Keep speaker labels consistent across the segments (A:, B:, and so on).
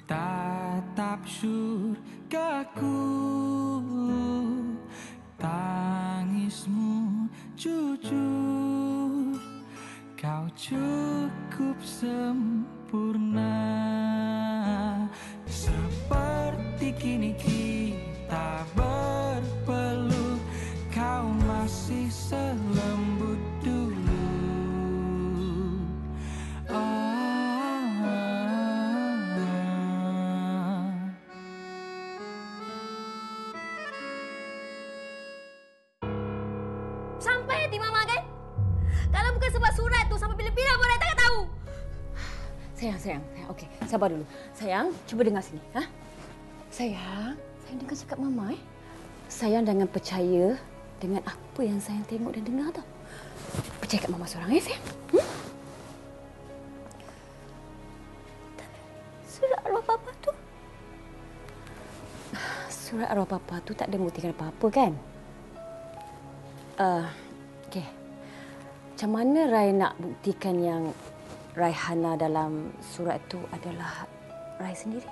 A: tatap surgaku, tangismu jujur, kau cukup sempurna. Seperti kini kita berpeluh, kau masih selembut dulu.
B: Sampai hati Mama kan? Kalau bukan sebab surat tu, sampai bila-bila pun saya tak tahu. Sayang. Okey, sabar dulu. Sayang, cuba dengar sini. Sayang dengar cakap Mama. Sayang jangan percaya dengan apa yang sayang tengok dan dengar tau. Percaya kat Mama seorang, sayang. Tapi surat arwah Papa tu? Surat arwah Papa tu tak ada buktikan apa-apa kan? Okey. Macam mana Rai nak buktikan yang Raihana dalam surat itu adalah Rai sendiri?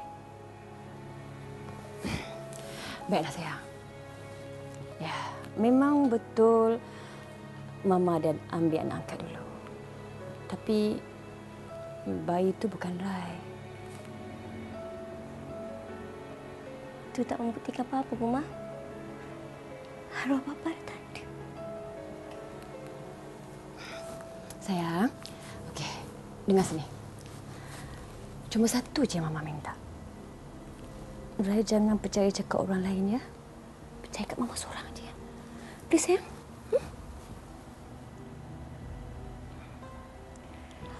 B: Baiklah sayang. Ya, memang betul Mama dan ambil anak angkat dulu. Tapi bayi itu bukan Rai. Itu tak membuktikan apa-apa, Mama. Arwah Papa dah tak ada. Sayang, okey, dengar sini. Cuma satu je Mama minta. Rai jangan percaya cakap orang lain ya. Percaya kat Mama seorang je. Please sayang.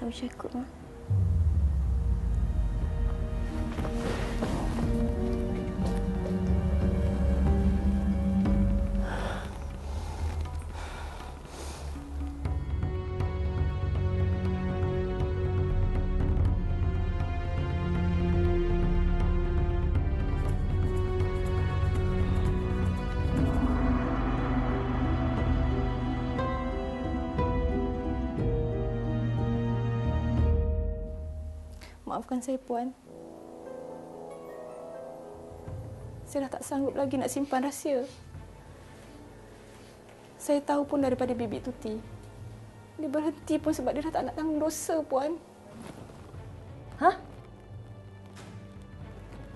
B: Habis aku, Ma.
C: Maafkan saya, Puan. Saya dah tak sanggup lagi nak simpan rahsia. Saya tahu pun daripada Bibi Tuti. Dia berhenti pun sebab dia dah tak nak tanggung dosa, Puan.
B: Hah?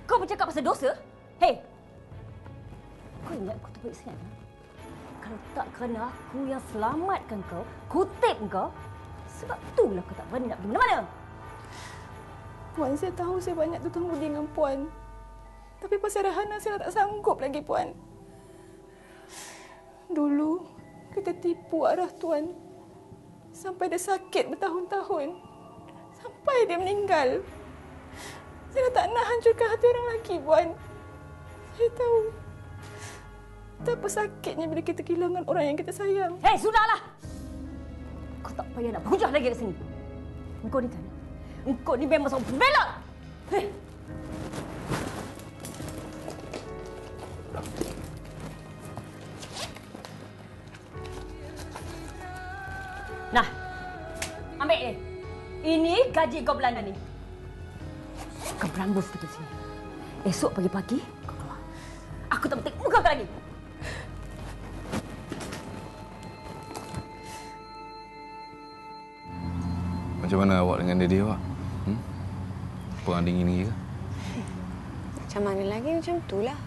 B: Kau bercakap pasal dosa? Hei! Kau ingat aku tu baik sangat? Kalau tak kerana aku yang selamatkan kau, kutip kau, sebab itulah kau tak berani nak pergi mana-mana.
C: Puan, saya tahu saya banyak tutang budi dengan Puan. Tapi pasal Raihana saya dah tak sanggup lagi, Puan. Dulu, kita tipu arwah Tuan. Sampai dia sakit bertahun-tahun. Sampai dia meninggal. Saya dah tak nak hancurkan hati orang lagi, Puan. Saya tahu. Betapa sakitnya bila kita kehilangan orang yang kita sayang.
B: Hei, sudahlah! Kau tak payah nak berhujah lagi kat sini. Engkau ni kan? Engkau ni memang seorang pembelot! Hei! Nah, ambil ni. Ini gaji kau bulanan ni. Kau berambus dekat sini. Esok pagi-pagi, kau keluar. Aku tak bertengok muka kau lagi.
D: Macam mana awak dengan Daddy awak? Perang dingin lagi ke?
E: Macam mana lagi, macam itulah.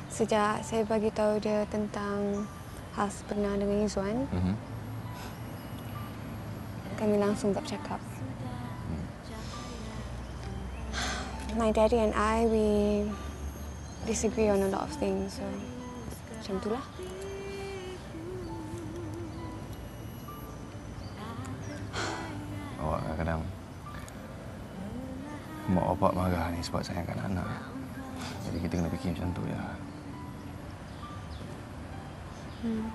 E: Sejak saya bagi tahu dia tentang hal sebenar dengan Izzuan, kami langsung tak bercakap. My daddy and I, we disagree on a lot of things, so macam itulah.
D: Awak kadang-kadang mak bapak marah ni sebab sayangkan anak. Jadi kita kena fikir macam tu ya.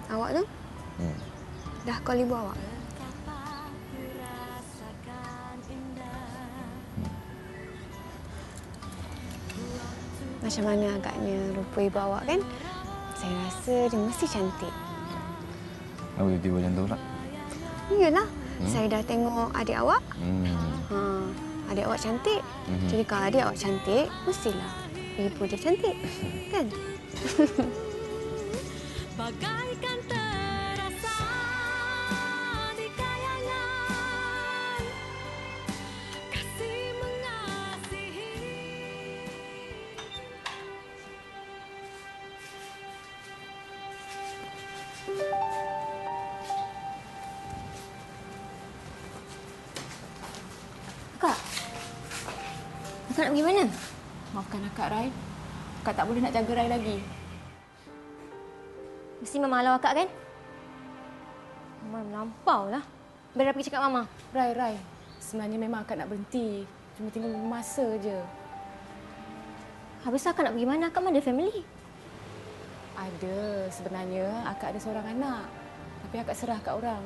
E: Awak tu? Dah call ibu awak? Macam mana agaknya rupa ibu awak kan? Saya rasa dia mesti cantik.
D: Kenapa tiba-tiba macam tu pula?
E: Iyalah. Saya dah tengok adik awak. adik awak cantik. Jadi kalau adik awak cantik, mestilah ibu dia cantik. Kan?
F: Bagaikan terasa di kayangan kasih mengasihi.
B: Kak. Kak nak pergi mana?
C: Maafkan akak, Rai. Akak tak boleh nak jaga Rai lagi.
B: Mesti Mama halau akak kan? Mama melampau lah. Biar pergi cakap Mama.
C: Rai. Sebenarnya memang akak nak berhenti. Cuma tinggal masa je.
B: Habis akak nak pergi mana? Akak mana ada family?
C: Ada. Sebenarnya akak ada seorang anak. Tapi akak serah kat orang.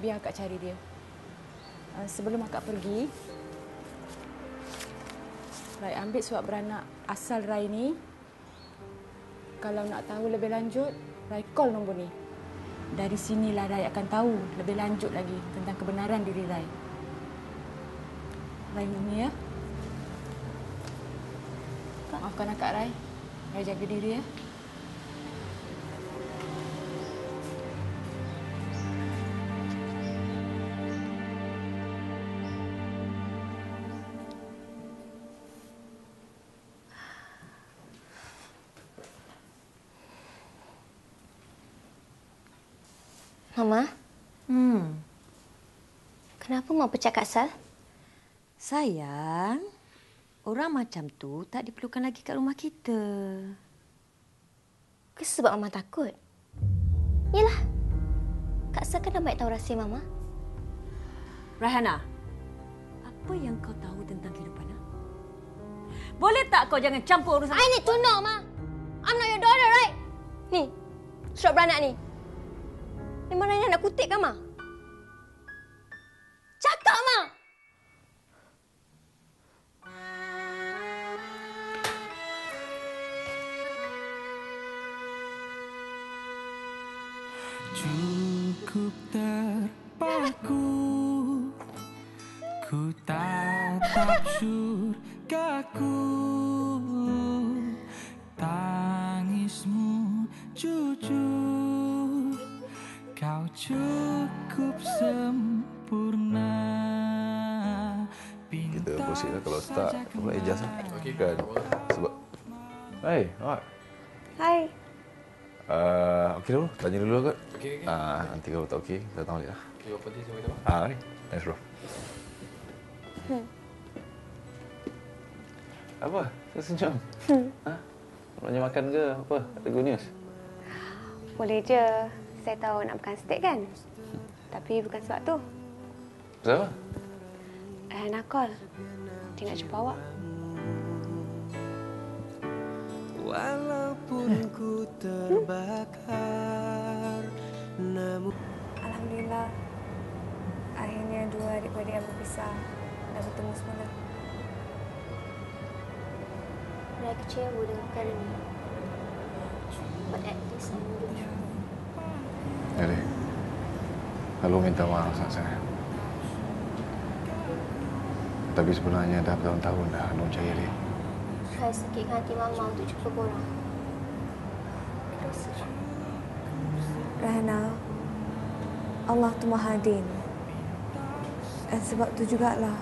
C: Biar akak cari dia. Sebelum akak pergi, Rai ambil surat beranak asal Rai ni. Kalau nak tahu lebih lanjut, Rai call nombor ni. Dari sinilah Rai akan tahu lebih lanjut lagi tentang kebenaran diri Rai. Rai ni ya. Maafkan akak, Rai. Rai jaga diri ya.
B: Mama? Kenapa mau pecat Kak Sal?
G: Sayang, orang macam tu tak diperlukan lagi kat rumah kita.
B: Ke sebab Mama takut? Yalah. Kak Sal kan dah baik tahu rahsia Mama.
G: Raihana, apa yang kau tahu tentang kehidupan? Boleh tak kau jangan campur urusan...
B: I need to know, Ma. I'm not your daughter, right? Ni, surat beranak ni. Memang Raina nak kutip kan, Ma? Cakap, Ma!
A: Cukup terpaku, ku tatap surgaku, tangismu jujur, kau cukup sempurna.
D: Kita proceed lah. Kalau start, pula adjust lah. Okey kan? Sebab... Hai, awak.
E: Hai.
D: Okey dulu. Tanya dulu kot. Okey. Nanti kalau tak okey, kita datang balik lah. Okey, apa nanti sampai jumpa? Mari. Nice bro. Apa? Tersenyum? Nak makan ke? Apa? Ada good news?
E: Boleh je. Saya tahu nak makan steak kan? Tapi bukan sebab tu.
D: Siapa?
E: Nak call. Dia nak jumpa awak.
A: Walaupun ku terbakar, namun
E: Alhamdulillah. Akhirnya dua adik-beradik yang berpisah dah bertemu semula.
B: Rai kecewa dengan perkara ni. But at least I'm good.
D: Jadi, lalu minta maaf sangat-sangat. Tapi sebenarnya dah bertahun-tahun dah Nur percaya dia.
B: Rai sakitkan hati Mama untuk jumpa korang. Dosa.
E: Rahana, Allah tu Maha Adil. Dan sebab tu jugalah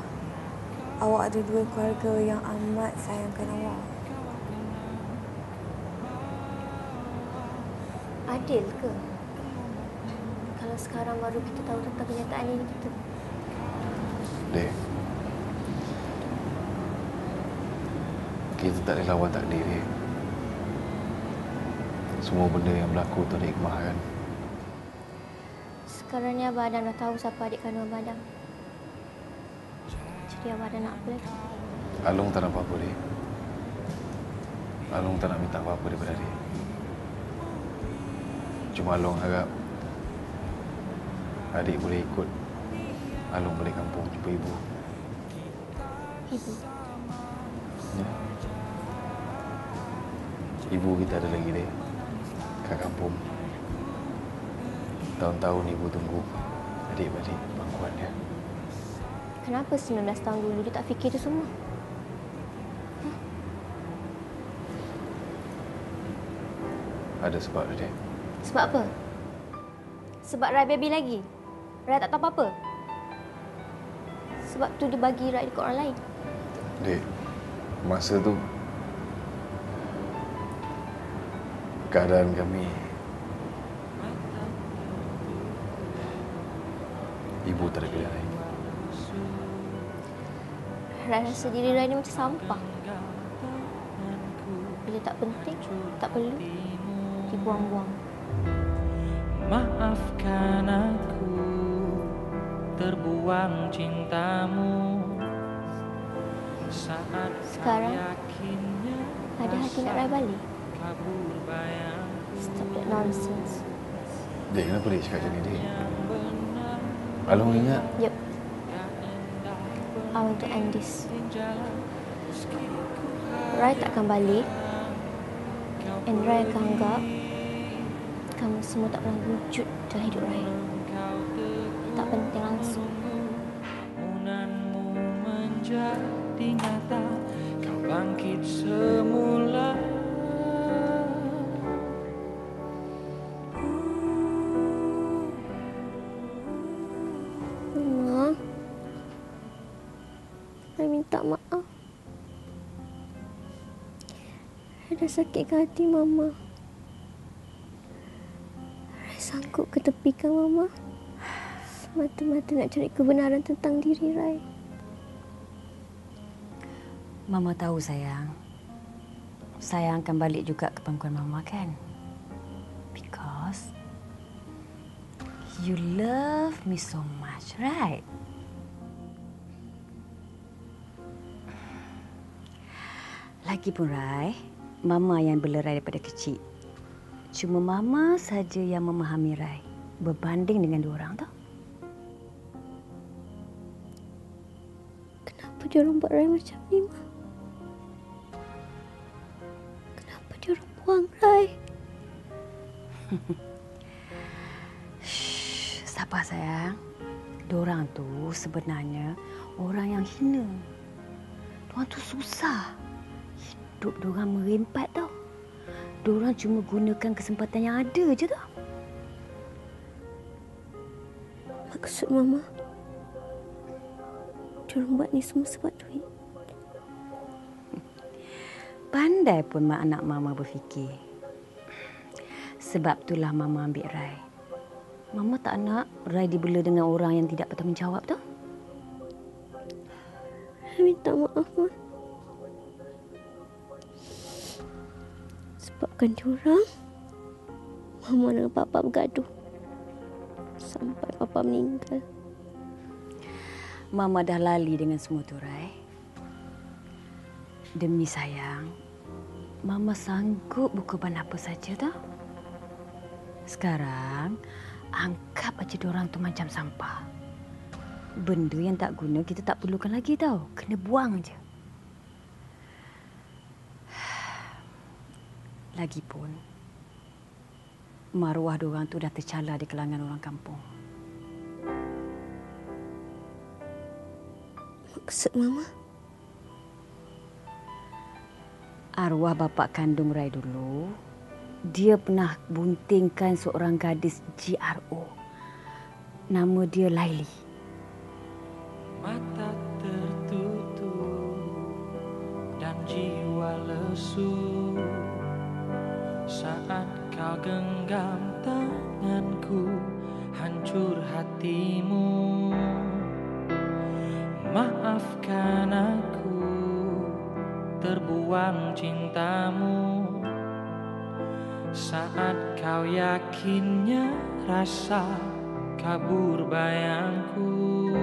E: awak ada dua keluarga yang amat sayangkan awak.
B: Adil ke? Kalau sekarang baru kita tahu tentang kenyataan ini, kita...
D: Dek, kita tak boleh lawan takdir dia. Semua benda yang berlaku tu ada hikmah kan.
B: Sekarang ni Abang Adam dah tahu siapa adik kandung Abang Adam. Jadi Abang Adam nak apa lagi?
D: Alung tak nak apa-apa dia. Alung tak nak minta apa-apa daripada dia. Cuma Alung harap adik boleh ikut Alung balik kampung jumpa ibu.
B: Ibu.
D: Ya. Ibu kita ada lagi dia kat kampung. Tahun-tahun ibu tunggu adik balik pangkuan dia.
E: Kenapa 19 tahun dulu dia tak fikir itu semua?
D: Ada sebab dia.
E: Sebab apa? Sebab Rai baby lagi? Rai tak tahu apa-apa? Sebab tu dia bagi Rai dekat orang lain?
D: Dek, masa tu keadaan kami, ibu tak ada pilihan lain.
E: Rai rasa diri Rai ni macam sampah. Bila tak penting, tak perlu, dibuang-buang.
A: Maafkan aku terbuang cintamu saat
E: Sekarang,
A: yakinnya
E: ada hati nak Rai balik?
A: kabur bayang
E: Stop that nonsense.
D: Dek, kenapa dia cakap macam ni, Dek? Alung ingat,
E: Yep. I want to end this. Rai takkan balik. And Rai akan anggap kamu semua tak pernah wujud dalam hidup Rai. Tak penting langsung.
A: Bangunanmu menjadi nyata, kau bangkit semula.
E: Mama, Rai minta maaf. Rai dah sakitkan hati Mama. Rai sanggup ketepikan Mama semata-mata nak cari kebenaran tentang diri Rai.
G: Mama tahu sayang. Sayang akan balik juga ke pangkuan Mama kan? Because you love me so much, right? Lagipun Rai, Mama yang bela Rai daripada kecil. Cuma Mama saja yang memahami Rai berbanding dengan dua orang tau.
E: Kenapa dia orang buat Rai macam ni, Ma? Kenapa dia orang buang Rai?
G: Shh, sabar sayang. Diorang tu sebenarnya orang yang hina. Diorang tu susah. Hidup diorang merempat tau. Diorang cuma gunakan kesempatan yang ada je tau.
E: Maksud Mama, dia orang buat ni semua sebab duit.
G: Pandai pun mak anak Mama berfikir. Sebab itulah Mama ambil Rai. Mama tak nak Rai dibela dengan orang yang tidak bertanggungjawab tau.
E: Rai minta maaf, Ma. Sebabkan diorang, Mama dengan Papa bergaduh. Sampai Papa meninggal.
G: Mama dah lali dengan semua tu, Rai. Demi sayang, Mama sanggup berkorban apa saja tau. Sekarang, anggap aja diorang tu macam sampah. Benda yang tak guna kita tak perlukan lagi tau. Kena buang je. Lagipun, maruah diorang tu dah tercala di kalangan orang kampung.
E: Maksud Mama?
G: Arwah bapa kandung Rai dulu, dia pernah buntingkan seorang gadis GRO. Nama dia Laili.
A: Mata tertutup dan jiwa lesu saat kau genggam tanganku, hancur hatimu. Maafkan aku terbuang cintamu saat kau yakinnya rasa kabur bayangku.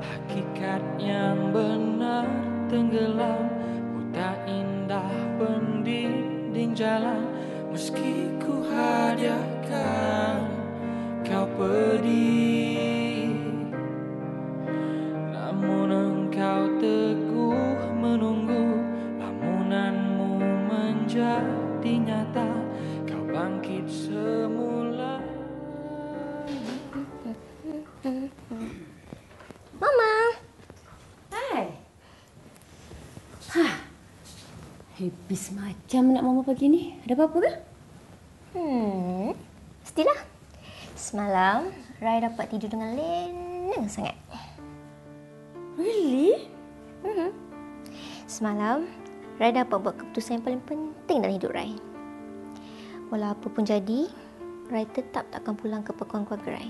A: Hakikat yang benar tenggelam, buta indah pendinding jalan. Meski ku hadiahkan kau pedih, namun engkau teguh menunggu. Lamunanmu menjadi nyata, kau bangkit semula.
B: Habis macam nak mama pagi ni. Ada apa-apa ke?
H: Mestilah. Semalam, Rai dapat tidur dengan lenang sangat.
B: Really?
H: Semalam, Rai dapat buat keputusan yang paling penting dalam hidup Rai. Walau apa pun jadi, Rai tetap tak akan pulang ke pekuan keluarga Rai.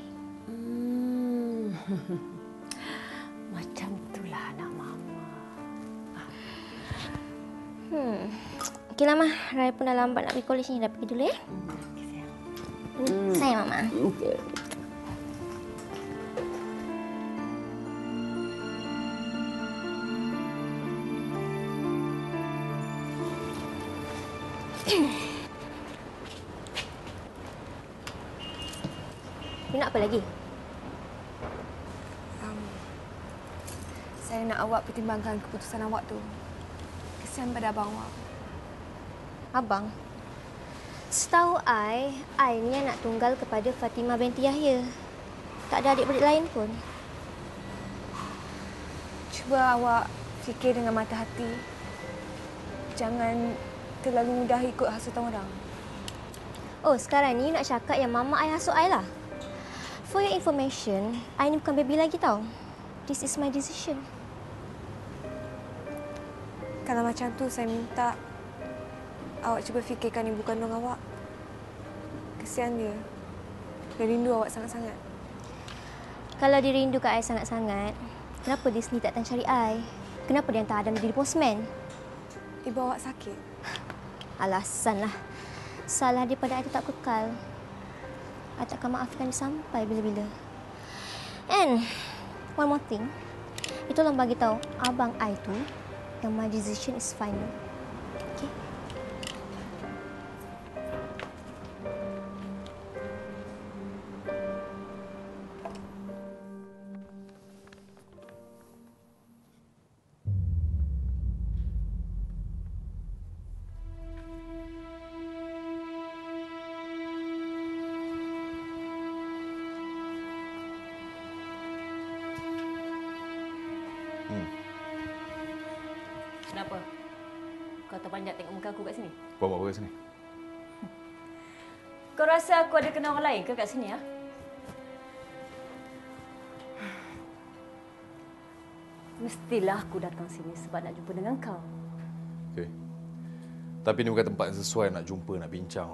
B: Macam itulah anak mama.
H: Okeylah, Mah. Rai pun dah lambat nak pergi college ni. Dah pergi dulu, ya?
B: Okey, sayang.
H: Sayang, Mama.
B: Okey.
H: You nak apa lagi?
E: Saya nak awak pertimbangkan keputusan awak tu. Kesian pada abang awak.
H: Abang? Setahu I ni anak tunggal kepada Fatimah binti Yahya. Tak ada adik-beradik lain pun.
E: Cuba awak fikir dengan mata hati. Jangan terlalu mudah ikut hasutan orang.
H: Oh, sekarang ni you nak cakap yang mama I hasut I lah. For your information, I ni bukan baby lagi tau. This is my decision.
E: Kalau macam tu, saya minta awak cuba fikirkan ibu kandung awak. Kesian dia. Dia rindu awak sangat-sangat.
H: Kalau dia rindu kat I sangat-sangat, kenapa dia sendiri tak datang cari I? Kenapa dia hantar Adam jadi postman?
E: Ibu awak sakit.
H: Alasan lah. Salah dia pada I tu tak kekal. I takkan maafkan dia sampai bila-bila. And one more thing. Itulah bagi tahu abang I tu yang my decision is final. Okay?
B: Kenapa? Kau terpanjat tengok muka aku kat sini?
D: Puan buat apa kat sini?
B: Kau rasa aku ada kenal orang lain ke kat sini, ha? Mestilah aku datang sini sebab nak jumpa dengan kau.
D: Okey. Tapi ini bukan tempat yang sesuai nak jumpa, nak bincang.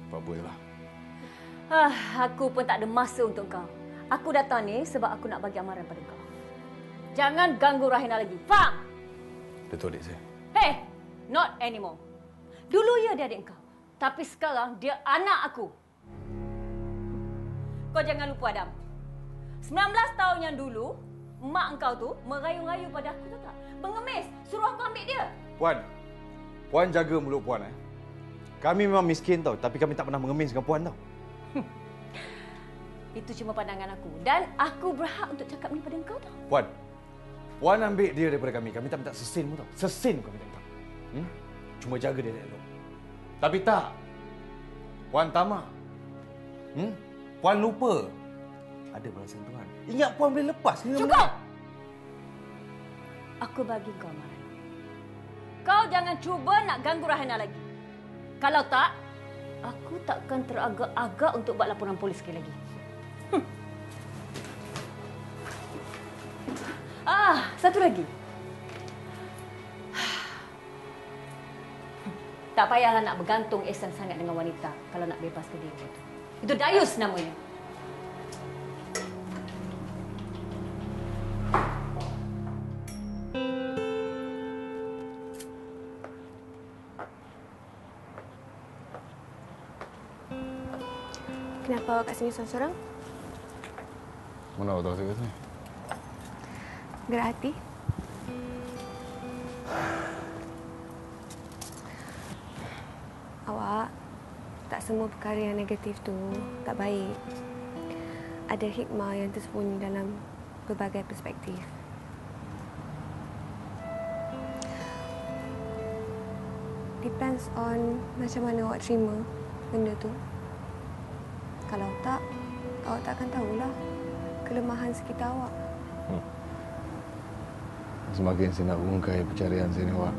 D: Apa-apa je lah.
B: Aku pun tak ada masa untuk kau. Aku datang ni sebab aku nak bagi amaran pada kau. Jangan ganggu Rahina lagi. Faham?
D: Dia tu adik saya.
B: Hey, not anymore. Dulu dia adik kau. Tapi sekarang dia anak aku. Kau jangan lupa, Adam. 19 tahun yang dulu, mak engkau tu merayu-rayu pada aku, tahu tak? Mengemis, suruh aku ambil dia.
D: Puan jaga mulut Puan. Kami memang miskin tau, tapi kami tak pernah mengemis dengan Puan tau.
B: Itu cuma pandangan aku. Dan aku berhak untuk cakap ni pada engkau tau.
D: Puan ambil dia daripada kami. Kami tak minta sesin pun tau. Sesin pun kami tak minta. Cuma jaga dia elok. Tapi tak. Puan tamak. Puan lupa. Ada balasan Tuhan. Ingat Puan boleh lepas.
B: Cukup! Aku bagi kau amaran. Kau jangan cuba nak ganggu Rahana lagi. Kalau tak, aku takkan teragak-agak untuk buat laporan polis sekali lagi. Satu lagi. Tak payahlah nak bergantung Ihsan sangat dengan wanita kalau nak bebaskan dia itu. Itu dayus namanya.
E: Kenapa awak kat sini seorang-seorang?
D: Mana awak tahu saya kat sini?
E: Gerak hati. Awak, tak semua perkara yang negatif tu tak baik. Ada hikmah yang tersembunyi dalam berbagai perspektif. Depends on macam mana awak terima benda tu. Kalau tak, awak tak akan tahulah kelemahan sekitar awak.
D: semakin saya nak bungkai pencarian saya ni, Wak.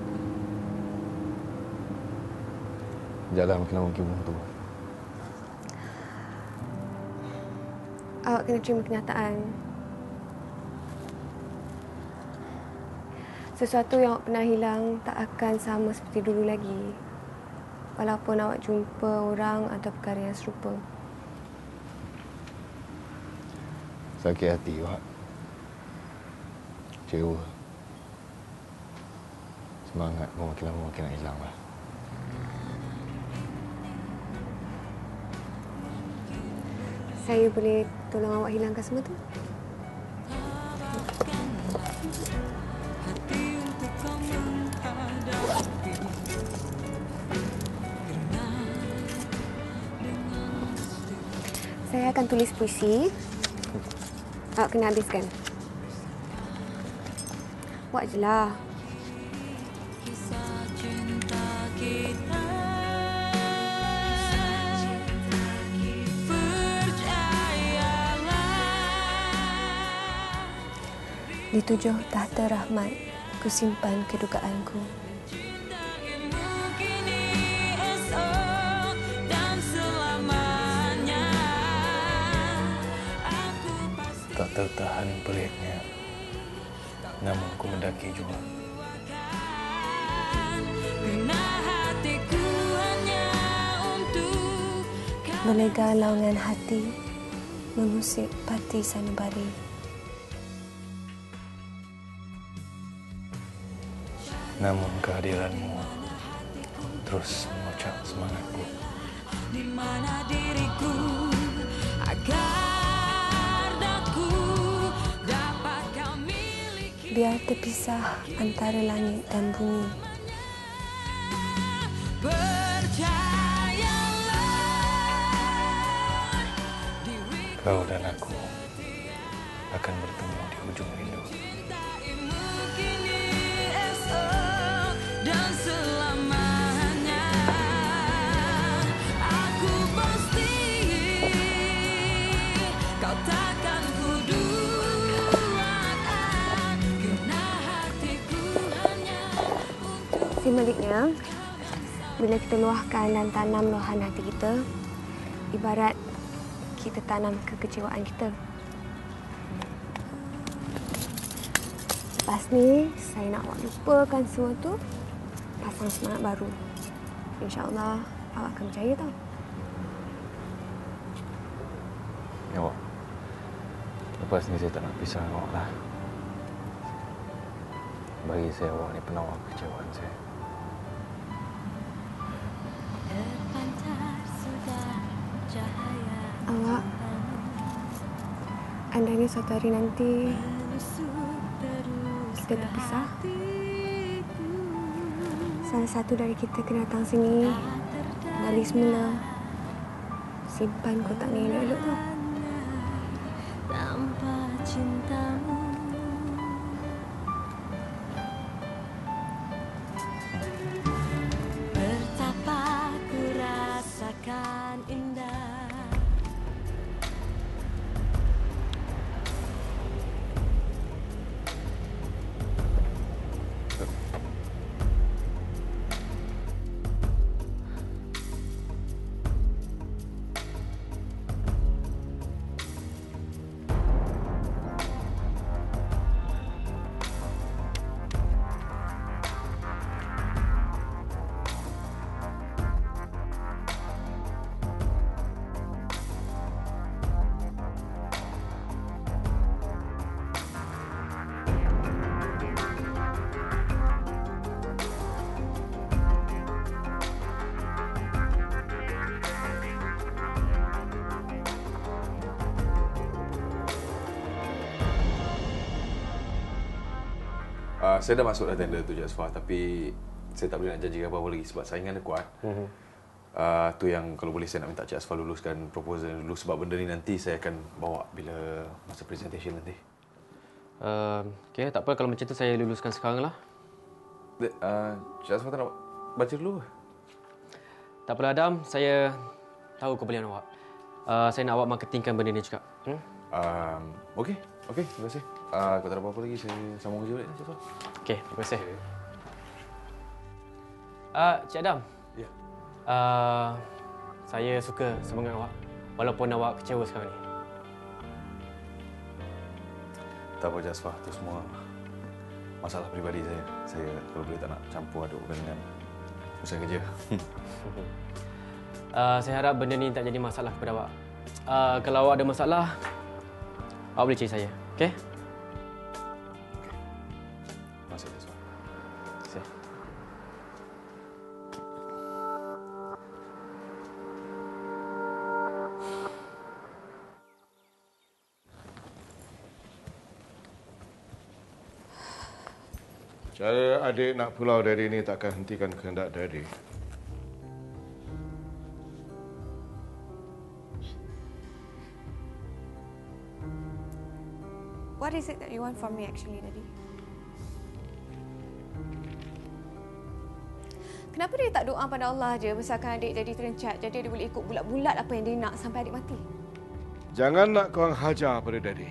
D: Jalan makin lama makin buntu.
E: Awak kena terima kenyataan. Sesuatu yang awak pernah hilang tak akan sama seperti dulu lagi. Walaupun awak jumpa orang atau perkara yang serupa.
D: Sakit hati, Wak. Kecewa. Semangat pun makin lama makin nak hilang lah.
E: Saya boleh tolong awak hilangkan semua tu? Saya akan tulis puisi. Awak kena habiskan. Buat je lah. Di 7 tahta rahmat, ku simpan kedugaanku.
A: Tak tertahan peliknya, namun ku mendaki jua.
E: Melega laungan hati, mengusik pati sanubari.
A: Namun kehadiranmu terus mengocak semangatku.
F: Di mana diriku agar daku dapat kau miliki.
E: Biar terpisah antara langit dan bumi.
A: Kau dan aku akan bertemu di ujung rindu.
F: Dan selamanya aku pasti kau takkan kuduakan, kerana hatiku hanya untuk.
E: Sebaliknya, bila kita luahkan dan tanam luahan hati kita, ibarat kita tanam kekecewaan kita. Lepas ni, saya nak awak lupakan semua tu, pasang semangat baru. InsyaAllah, awak akan berjaya tau.
D: Ya, Wak. Lepas ni saya tak nak pisah dengan awak lah. Bagi saya, awak ni penawar kekecewaan saya.
F: Terpancar sudah cahaya.
E: Awak, andainya suatu hari nanti kita terpisah, salah satu dari kita kena datang sini dari semula, simpan kotak ni elok-elok tu.
F: Tanpa cintamu, betapa ku rasakan indah.
D: Saya dah masuk dah tender tu, Jasfar, tapi saya tak boleh nak janji apa-apa lagi sebab saingan dia kuat. Tu yang kalau boleh saya nak minta Cik Asfar luluskan proposal dulu sebab benda ni nanti saya akan bawa bila masa presentation nanti.
I: Okay, tak apa kalau macam tu saya luluskan sekarang lah.
D: Cik Asfar tak nak baca dulu ke?
I: Tak apalah Adam, saya tahu kebelian awak. Saya nak awak marketingkan benda ni juga.
D: Okey, terima kasih. Kalau tak ada apa-apa lagi, saya sambung kerja balik.
I: Okey, terima kasih. Cik Adam.
D: Ya.
I: Saya suka semangat awak. Walaupun awak kecewa sekarang ni.
D: Tak apa, Jasfah. Itu semua masalah peribadi saya. Saya kalau boleh tak nak campur adukkan dengan usaha kerja.
I: Saya harap benda ni tak jadi masalah kepada awak. Kalau awak ada masalah, awak boleh cari saya. Okey?
D: Terima kasih, Jasfah.
I: Terima kasih.
J: Cara adik nak pulau dari ini takkan hentikan kehendak Daddy.
E: What is it that you want from me actually, Daddy? Kenapa dia tak doa pada Allah je besarkan adik jadi terencat, jadi dia boleh ikut bulat-bulat apa yang dia nak sampai adik mati?
J: Jangan nak korang hajar pada Daddy.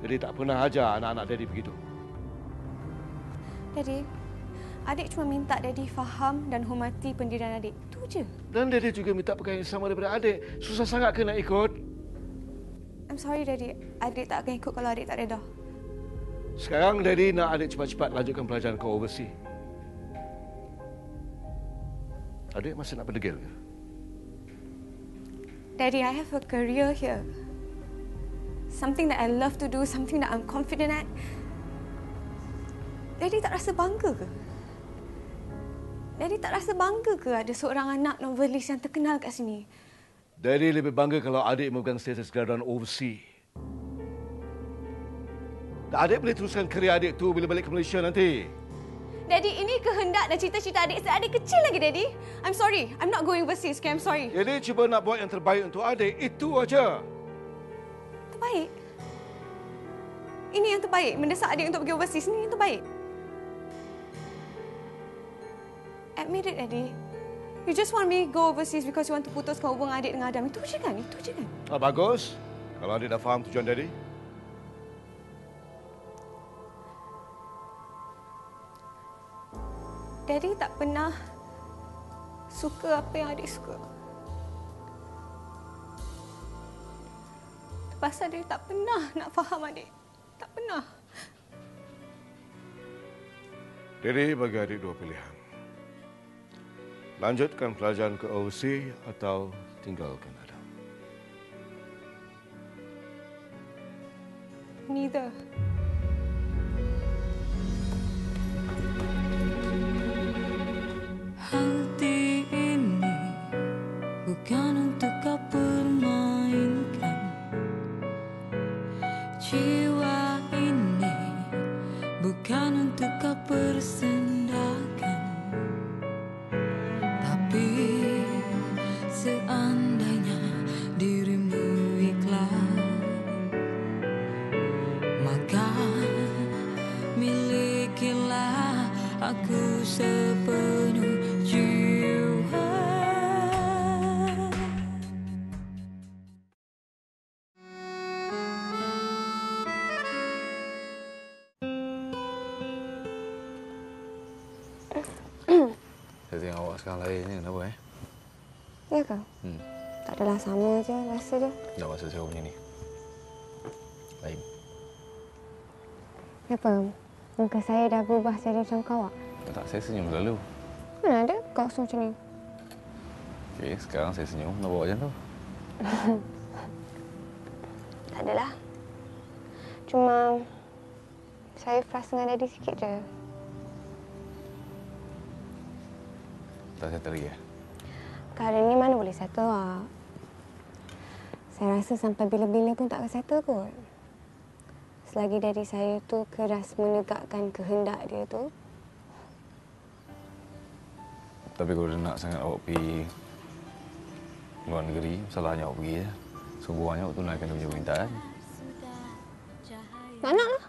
J: Daddy tak pernah hajar anak-anak Daddy begitu.
E: Daddy, adik cuma minta Daddy faham dan hormati pendirian adik. Itu je.
J: Dan Daddy juga minta perkara yang sama daripada adik. Susah sangat ke nak ikut?
E: I'm sorry, Daddy. Adik tak akan ikut kalau adik tak reda.
J: Sekarang Daddy nak adik cepat-cepat lanjutkan pelajaran ke overseas. Adik masih nak berdegil ke?
E: Daddy, I have a career here. Something that I love to do, something that I'm confident at. Daddy tak rasa bangga ke? Daddy tak rasa bangga ke ada seorang anak novelis yang terkenal kat sini?
J: Daddy lebih bangga kalau adik memegang status graduan overseas. Dan adik boleh teruskan kerja adik tu bila balik ke Malaysia nanti.
E: Daddy, ini kehendak dan cita-cita adik sejak adik kecil lagi, Daddy. I'm sorry. I'm not going overseas, okay? I'm sorry.
J: Jadi cuba nak buat yang terbaik untuk adik, itu aja.
E: Terbaik? Ini yang terbaik? Mendesak adik untuk pergi overseas, ini yang terbaik? Admit it, Daddy. You just want me go overseas because you want to putuskan hubungan adik dengan Adam. Itu je kan? Itu je kan?
J: Bagus. Kalau adik dah faham tujuan Daddy.
E: Daddy tak pernah suka apa yang adik suka. Pasal dia tak pernah nak faham adik. Tak pernah.
J: Daddy bagi adik dua pilihan. Lanjutkan pelajaran ke overseas atau tinggalkan Adam.
E: Neither.
F: Hati ini bukan untuk kau permainkan. Jiwa ini bukan untuk kau persendakan. Tapi seandainya dirimu ikhlas, maka milikilah aku sepenuh jiwa.
D: Saya tengok awak sekarang lainnya, kenapa
E: Ya ke? Tak adalah, sama je, rasa je.
D: Dah masa saya punya ni. Lain.
E: Kenapa? Muka saya dah berubah jadi macam kau tak?
D: Tak, saya senyum selalu.
E: Mana ada kau semua macam ni?
D: Okey, sekarang saya senyum. Nak bawa macam tu?
E: Tak adalah. Cuma saya frust dengan Daddy sikit je.
D: Tak settle lagi
E: Keadaan ni mana boleh settle lah. Saya rasa sampai bila-bila pun tak akan settle kot. Selagi Daddy saya tu keras menegakkan kehendak dia tu.
D: Tapi kalau dia nak sangat awak pergi luar negeri, salahnya awak pergi je. Sekurang-kurangnya awak tunaikan dia punya permintaan.
E: Tak nak lah.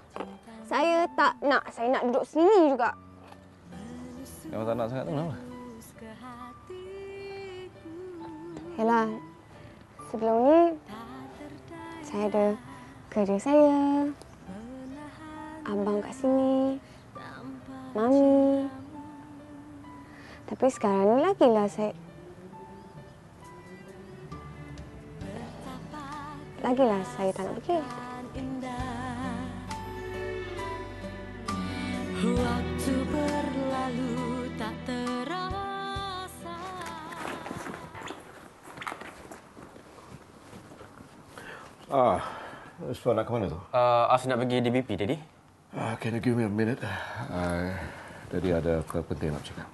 E: Saya tak nak. Saya nak duduk sini juga.
D: Memang tak nak sangat tu kenapa?
E: Yalah, sebelum ni saya ada kerja saya. abang kat sini, mami. Tapi sekarang ni lagilah saya tak nak pergi.
F: Waktu berlalu tak terasa.
J: Asfar nak ke mana tu?
I: As nak pergi DBP, Daddy.
J: Can you give me a minute? Tadi ada perkara penting nak cakap.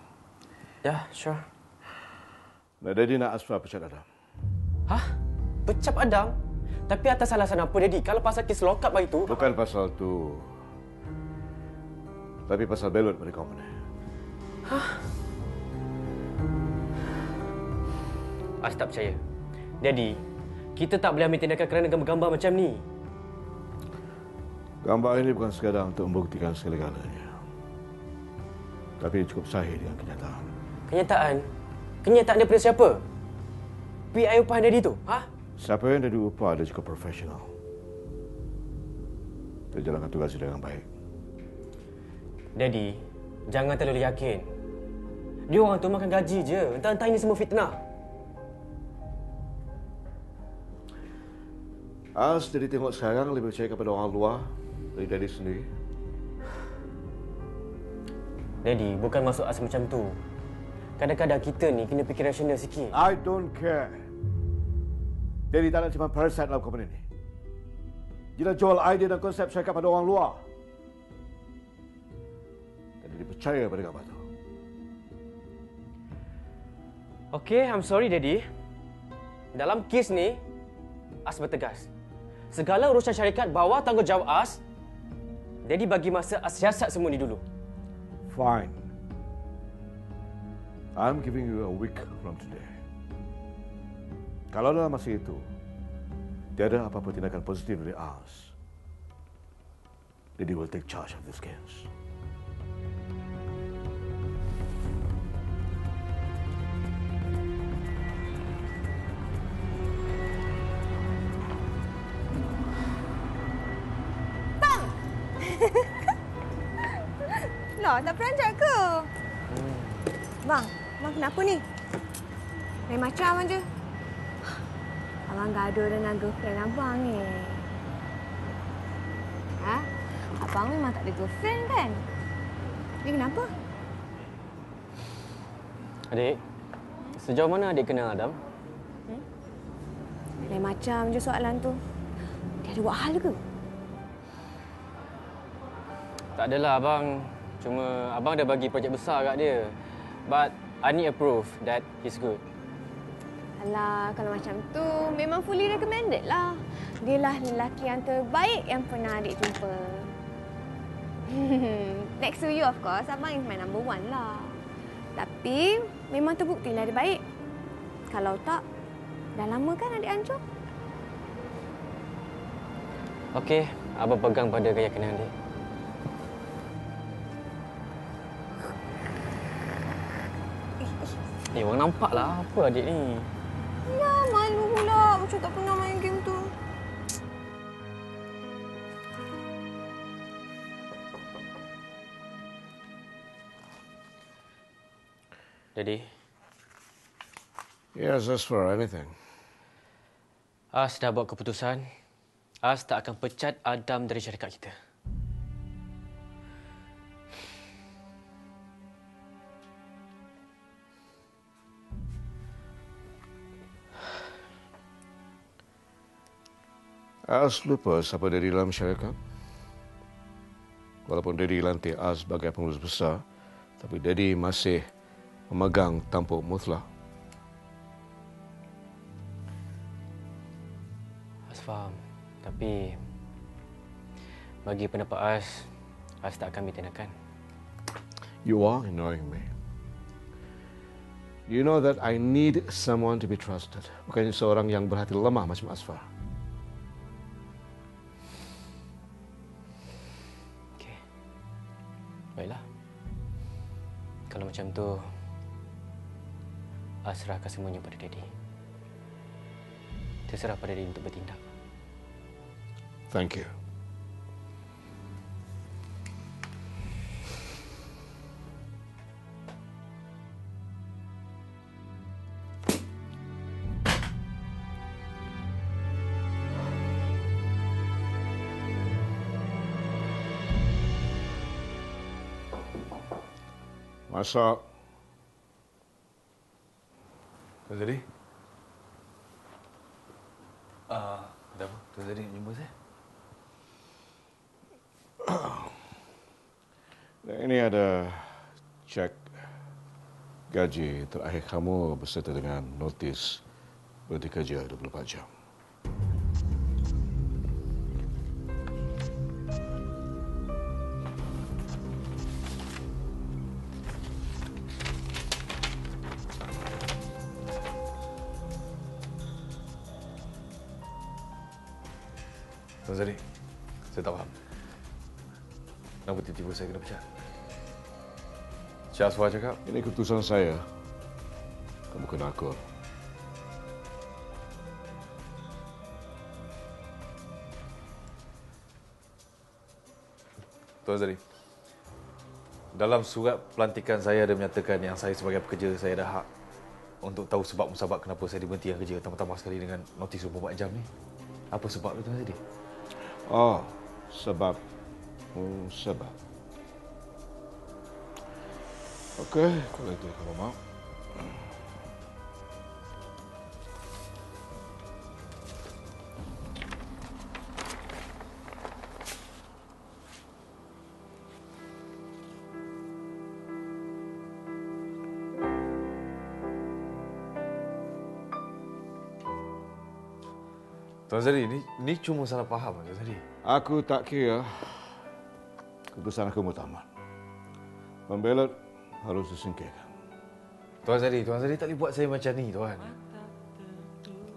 I: Ya, sure.
J: Daddy nak Asfar pecat Adam.
I: Hah? Pecap Adam? Tapi atas alasan apa, Daddy? Kalau pasal kes lock up itu...
J: Bukan pasal tu. Tapi pasal belot pada company.
I: Hah? As tak percaya. Daddy, kita tak boleh ambil tindakan kerana gambar-gambar macam ni.
J: Gambar ini bukan sekadar untuk membuktikan segala-galanya. Tapi cukup sahih dengan kenyataan.
I: Kenyataan? Kenyataan daripada siapa? PI upah Daddy tu? Ha?
J: Siapa yang Daddy upah dia cukup profesional. Dia jalankan tugas dia dengan baik.
I: Daddy, jangan terlalu yakin. Dia orang tu makan gaji je. Entah-entah ini semua fitnah.
J: As Daddy tengok sekarang lebih percaya kepada orang luar dari Daddy sendiri.
I: Daddy, bukan maksud As macam tu. Kadang-kadang kita ni kena fikir rasional sikit.
J: I don't care. Daddy tak nak cuma parasite dalam company ni. Dia dah jual idea dan konsep syarikat pada orang luar. Dan Daddy percaya pada gambar tu.
I: Okay, I'm sorry, Daddy. Dalam kes ni, As bertegas. Segala urusan syarikat bawah tanggungjawab As. Daddy bagi masa As siasat semua ni dulu.
J: Fine. I'm giving you a week from today. Kalau dalam masa itu, tiada apa-apa tindakan positif dari us, Daddy will take charge of this case.
E: Lah, tak peranjat ke? Bang kenapa ni? Main macam aja. Abang gaduh dengan girlfriend abang ni. Ha? Abang memang tak ada girlfriend kan? Ni kenapa?
I: Adik, sejauh mana adik kenal Adam?
E: Lain macam je soalan tu. Dia ada buat hal ke?
I: Tak adalah abang. Cuma abang dah bagi projek besar kat dia. But I need a proof that he's good.
E: Alah, kalau macam tu memang fully recommended lah. Dia lah lelaki yang terbaik yang pernah adik jumpa. Next to you of course, abang is my number one lah. Tapi memang terbukti lah dia baik. Kalau tak, dah lama kan adik hancur?
I: Okey, abang pegang pada keyakinan adik. Orang nampaklah apa adik ni.
E: Ya, malu pula. Macam tak pernah main game tu.
I: Daddy.
J: Yes, as for anything.
I: As dah buat keputusan. As tak akan pecat Adam dari syarikat kita.
J: As lupa siapa Daddy dalam syarikat. Walaupun Daddy lantik As sebagai pengurus besar, tapi Daddy masih memegang tampuk mutlak.
I: As faham. Tapi bagi pendapat As tak akan ambil tindakan.
J: You are ignoring me. You know that I need someone to be trusted. Bukan seorang yang berhati lemah macam Asfar.
I: Baiklah. Kalau macam tu, serahkan semuanya pada Daddy. Terserah pada Daddy untuk bertindak.
J: Thank you. Masak.
A: Tuan Zari? Ada apa? Tuan Zari nak jumpa saya?
J: Ini ada cek gaji terakhir kamu beserta dengan notis berhenti kerja 24 jam.
A: Tuan Zari, saya tak faham. Kenapa tiba-tiba saya kena pecat? Cik Aswar cakap,
J: Ini keputusan saya. Kamu kena akur.
A: Tuan Zari, dalam surat pelantikan saya ada menyatakan yang saya sebagai pekerja, saya ada hak untuk tahu sebab musabab kenapa saya diberhentikan kerja, tambah-tambah sekali dengan notis 24 jam ni. Apa sebab tu, Tuan Zari?
J: Oh, sebab. Sebab. Okey, kalau itu kamu mau.
A: Tuan Zari, ni cuma salah faham, Tuan Zari.
J: Aku tak kira. Keputusan aku mutamat. Pembelot harus disingkirkan.
A: Tuan Zari tak boleh buat saya macam ni, Tuan.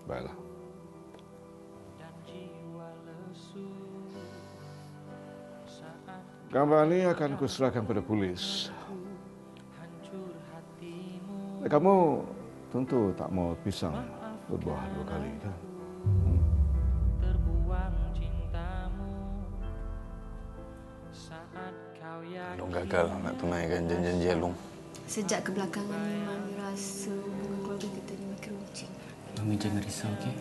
J: Baiklah. Gambar ini akan aku serahkan pada polis. Kamu tentu tak mau pisang berbuah 2 kali, kan?
A: Long gagal nak tunaikan janji Long.
E: Sejak kebelakangan ni, Mami rasa hubungan keluarga kita ni makin runcing.
K: Mami jangan risau, okey?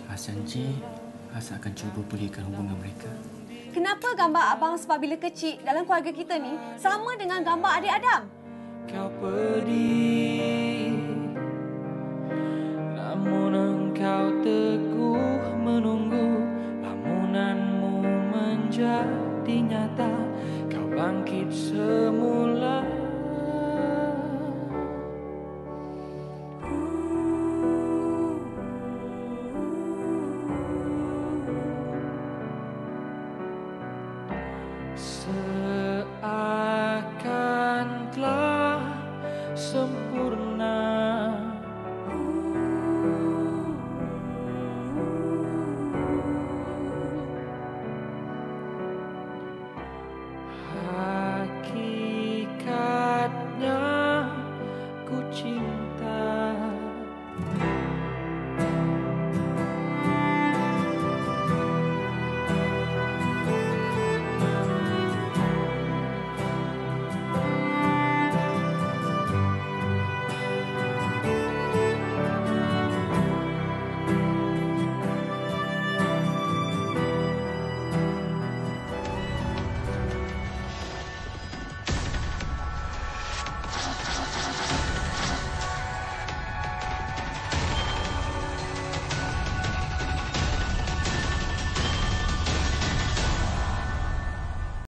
K: Has janji, Has akan cuba pulihkan hubungan mereka.
B: Kenapa gambar abang sebab bila kecil dalam keluarga kita ni sama dengan gambar adik Adam?
L: Kau pedih, namun engkau teguh menunggu lamunanmu menjadi nyata. Kau bangkit semula. Seakan telah sempurna